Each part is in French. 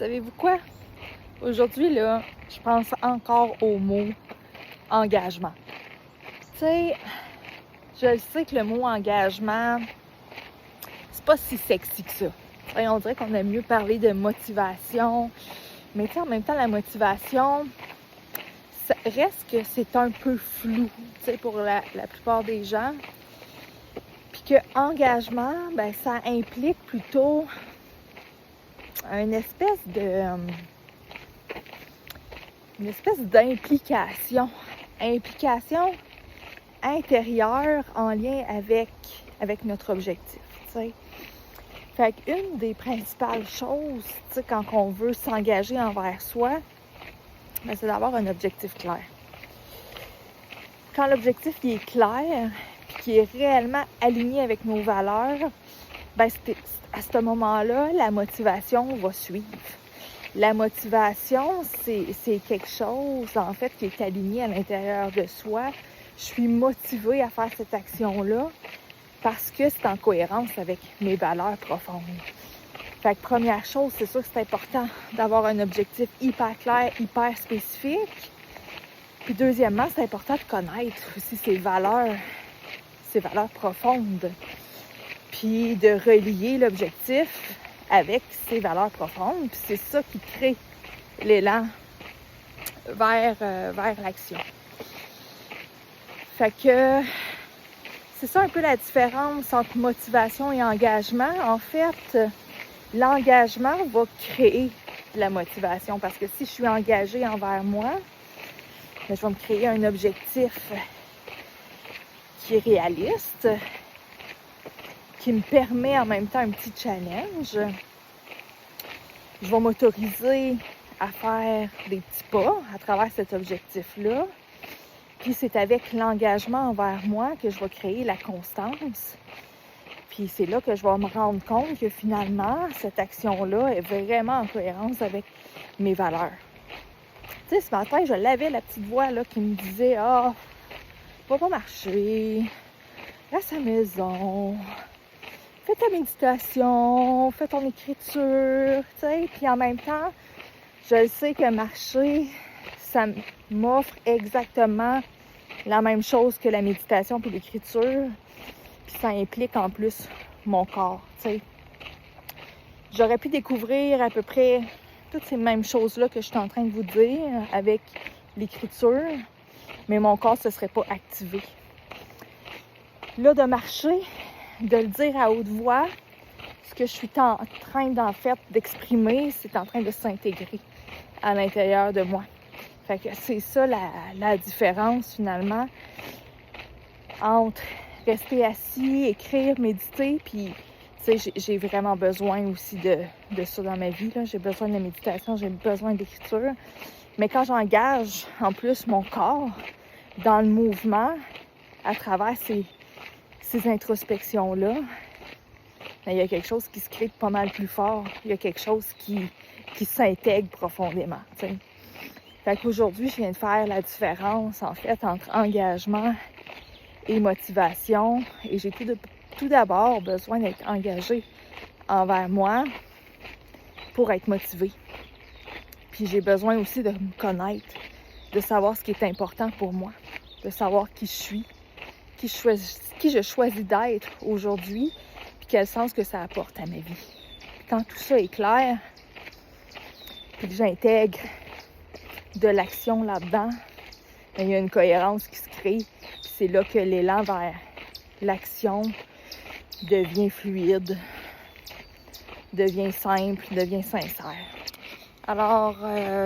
Savez-vous quoi? Aujourd'hui, là, je pense encore au mot engagement. Tu sais, je sais que le mot engagement, c'est pas si sexy que ça. Et on dirait qu'on aime mieux parler de motivation. Mais tu sais, en même temps, la motivation, ça reste que c'est un peu flou, tu sais, pour la plupart des gens. Puis que engagement, ben ça implique plutôt une espèce d'implication. Implication intérieure en lien avec notre objectif, tu sais. Fait qu'une des principales choses, tu sais, quand on veut s'engager envers soi, ben, c'est d'avoir un objectif clair. Quand l'objectif il est clair, puis qu'il est réellement aligné avec nos valeurs, ben à ce moment-là, la motivation va suivre. La motivation, c'est quelque chose, en fait, qui est aligné à l'intérieur de soi. Je suis motivée à faire cette action-là parce que c'est en cohérence avec mes valeurs profondes. Fait que première chose, c'est sûr que c'est important d'avoir un objectif hyper clair, hyper spécifique. Puis deuxièmement, c'est important de connaître aussi ses valeurs profondes. Puis de relier l'objectif avec ses valeurs profondes. Puis c'est ça qui crée l'élan vers l'action. Fait que c'est ça un peu la différence entre motivation et engagement. En fait, l'engagement va créer de la motivation parce que si je suis engagée envers moi, je vais me créer un objectif qui est réaliste, qui me permet en même temps un petit challenge. Je vais m'autoriser à faire des petits pas à travers cet objectif-là. Puis c'est avec l'engagement envers moi que je vais créer la constance. Puis c'est là que je vais me rendre compte que finalement, cette action-là est vraiment en cohérence avec mes valeurs. Tu sais, ce matin, je l'avais, la petite voix là, qui me disait « Ah, va pas marcher, reste à la maison, fais ta méditation, fais ton écriture. » Tu sais, puis en même temps, je sais que marcher, ça m'offre exactement la même chose que la méditation puis l'écriture. Puis ça implique en plus mon corps, tu sais. J'aurais pu découvrir à peu près toutes ces mêmes choses-là que je suis en train de vous dire avec l'écriture, mais mon corps ne se serait pas activé. Là, de marcher, de le dire à haute voix, ce que je suis en train d'exprimer, c'est en train de s'intégrer à l'intérieur de moi. Fait que c'est ça la différence finalement entre rester assis, écrire, méditer, puis tu sais, j'ai vraiment besoin aussi de ça dans ma vie, là. J'ai besoin de la méditation, j'ai besoin d'écriture. Mais quand j'engage en plus mon corps dans le mouvement, à travers ces introspections-là, ben, il y a quelque chose qui se crée pas mal plus fort. Il y a quelque chose qui s'intègre profondément, tu sais. Fait qu'aujourd'hui, je viens de faire la différence, en fait, entre engagement et motivation. Et j'ai tout d'abord besoin d'être engagée envers moi pour être motivée. Puis j'ai besoin aussi de me connaître, de savoir ce qui est important pour moi, de savoir qui je suis, qui je choisis d'être aujourd'hui, puis quel sens que ça apporte à ma vie. Puis quand tout ça est clair, puis que j'intègre de l'action là-dedans, il y a une cohérence qui se crée. Puis c'est là que l'élan vers l'action devient fluide, devient simple, devient sincère. Alors,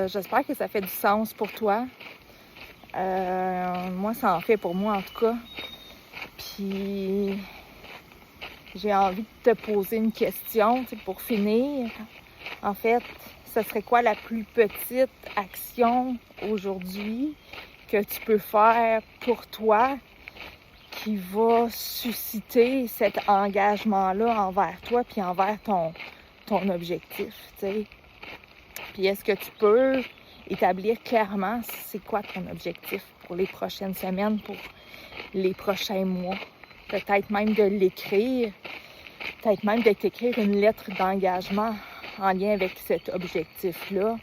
j'espère que ça fait du sens pour toi. Moi, ça en fait pour moi en tout cas. Puis, j'ai envie de te poser une question, tu sais, pour finir. En fait, ce serait quoi la plus petite action aujourd'hui que tu peux faire pour toi qui va susciter cet engagement-là envers toi puis envers ton objectif, tu sais? Puis est-ce que tu peux établir clairement c'est quoi ton objectif pour les prochaines semaines, pour les prochains mois? Peut-être même de l'écrire, peut-être même de t'écrire une lettre d'engagement en lien avec cet objectif-là.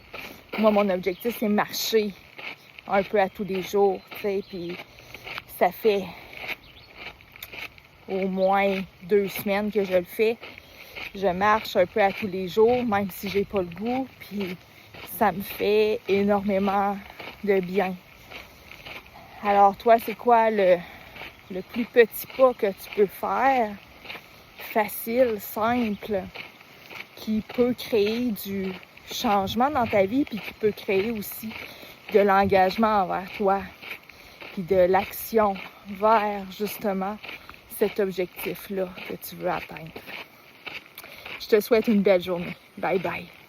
Moi, mon objectif, c'est marcher un peu à tous les jours, tu sais, puis ça fait au moins 2 semaines que je le fais. Je marche un peu à tous les jours, même si j'ai pas le goût, puis ça me fait énormément de bien. Alors toi, c'est quoi le plus petit pas que tu peux faire, facile, simple, qui peut créer du changement dans ta vie, puis qui peut créer aussi de l'engagement envers toi, puis de l'action vers justement cet objectif-là que tu veux atteindre. Je te souhaite une belle journée. Bye bye.